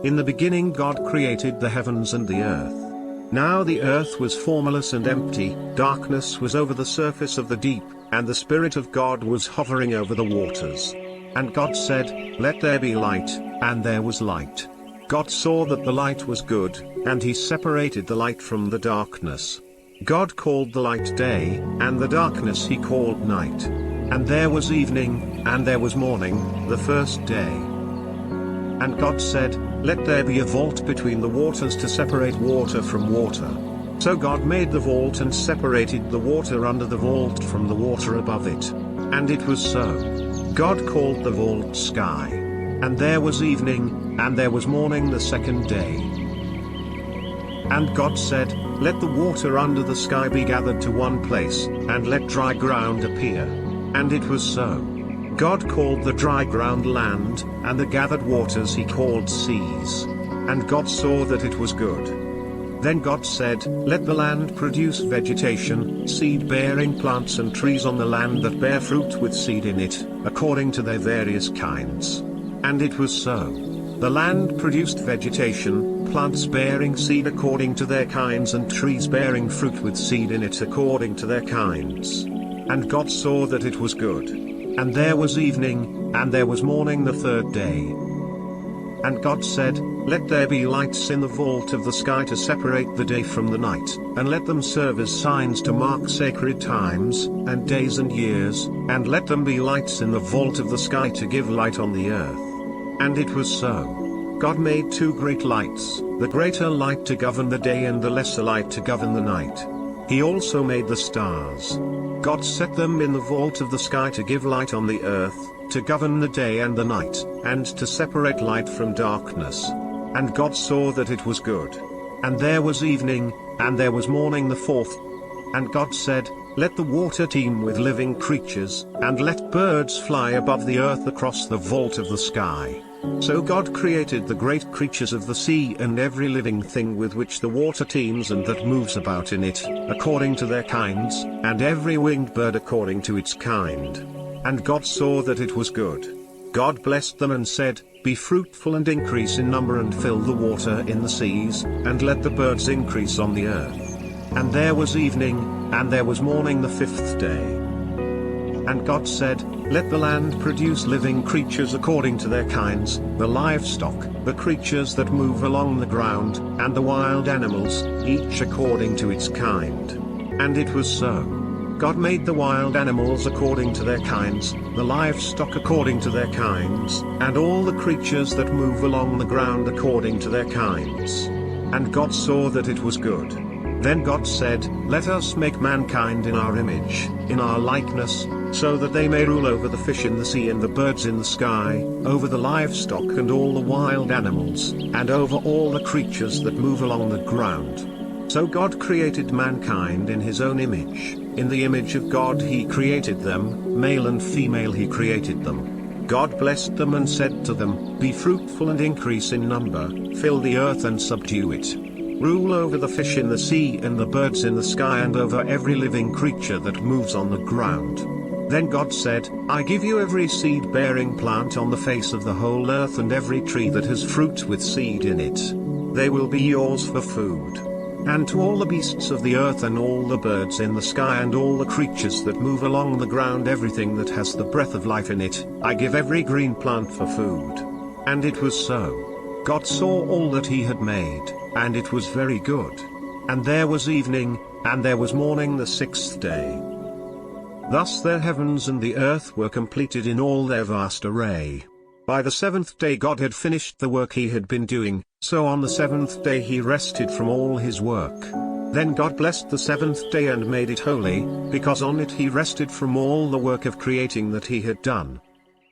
In the beginning God created the heavens and the earth. Now the earth was formless and empty, darkness was over the surface of the deep, and the Spirit of God was hovering over the waters. And God said, "Let there be light," and there was light. God saw that the light was good, and he separated the light from the darkness. God called the light day, and the darkness he called night. And there was evening, and there was morning, the first day. And God said, "Let there be a vault between the waters to separate water from water." So God made the vault and separated the water under the vault from the water above it. And it was so. God called the vault sky. And there was evening, and there was morning the second day. And God said, "Let the water under the sky be gathered to one place, and let dry ground appear." And it was so. God called the dry ground land, and the gathered waters he called seas. And God saw that it was good. Then God said, "Let the land produce vegetation, seed-bearing plants and trees on the land that bear fruit with seed in it, according to their various kinds." And it was so. The land produced vegetation, plants bearing seed according to their kinds and trees bearing fruit with seed in it according to their kinds. And God saw that it was good. And there was evening, and there was morning the third day. And God said, "Let there be lights in the vault of the sky to separate the day from the night, and let them serve as signs to mark sacred times, and days and years, and let them be lights in the vault of the sky to give light on the earth." And it was so. God made two great lights, the greater light to govern the day and the lesser light to govern the night. He also made the stars. God set them in the vault of the sky to give light on the earth, to govern the day and the night, and to separate light from darkness. And God saw that it was good. And there was evening, and there was morning the fourth. And God said, "Let the water teem with living creatures, and let birds fly above the earth across the vault of the sky." So God created the great creatures of the sea and every living thing with which the water teems and that moves about in it, according to their kinds, and every winged bird according to its kind. And God saw that it was good. God blessed them and said, "Be fruitful and increase in number and fill the water in the seas, and let the birds increase on the earth." And there was evening, and there was morning the fifth day. And God said, "Let the land produce living creatures according to their kinds, the livestock, the creatures that move along the ground, and the wild animals, each according to its kind." And it was so. God made the wild animals according to their kinds, the livestock according to their kinds, and all the creatures that move along the ground according to their kinds. And God saw that it was good. Then God said, "Let us make mankind in our image, in our likeness, so that they may rule over the fish in the sea and the birds in the sky, over the livestock and all the wild animals, and over all the creatures that move along the ground." So God created mankind in his own image, in the image of God he created them, male and female he created them. God blessed them and said to them, "Be fruitful and increase in number, fill the earth and subdue it. Rule over the fish in the sea and the birds in the sky and over every living creature that moves on the ground." Then God said, "I give you every seed-bearing plant on the face of the whole earth and every tree that has fruit with seed in it. They will be yours for food. And to all the beasts of the earth and all the birds in the sky and all the creatures that move along the ground, everything that has the breath of life in it, I give every green plant for food." And it was so. God saw all that he had made, and it was very good. And there was evening, and there was morning the sixth day. Thus the heavens and the earth were completed in all their vast array. By the seventh day God had finished the work he had been doing, so on the seventh day he rested from all his work. Then God blessed the seventh day and made it holy, because on it he rested from all the work of creating that he had done.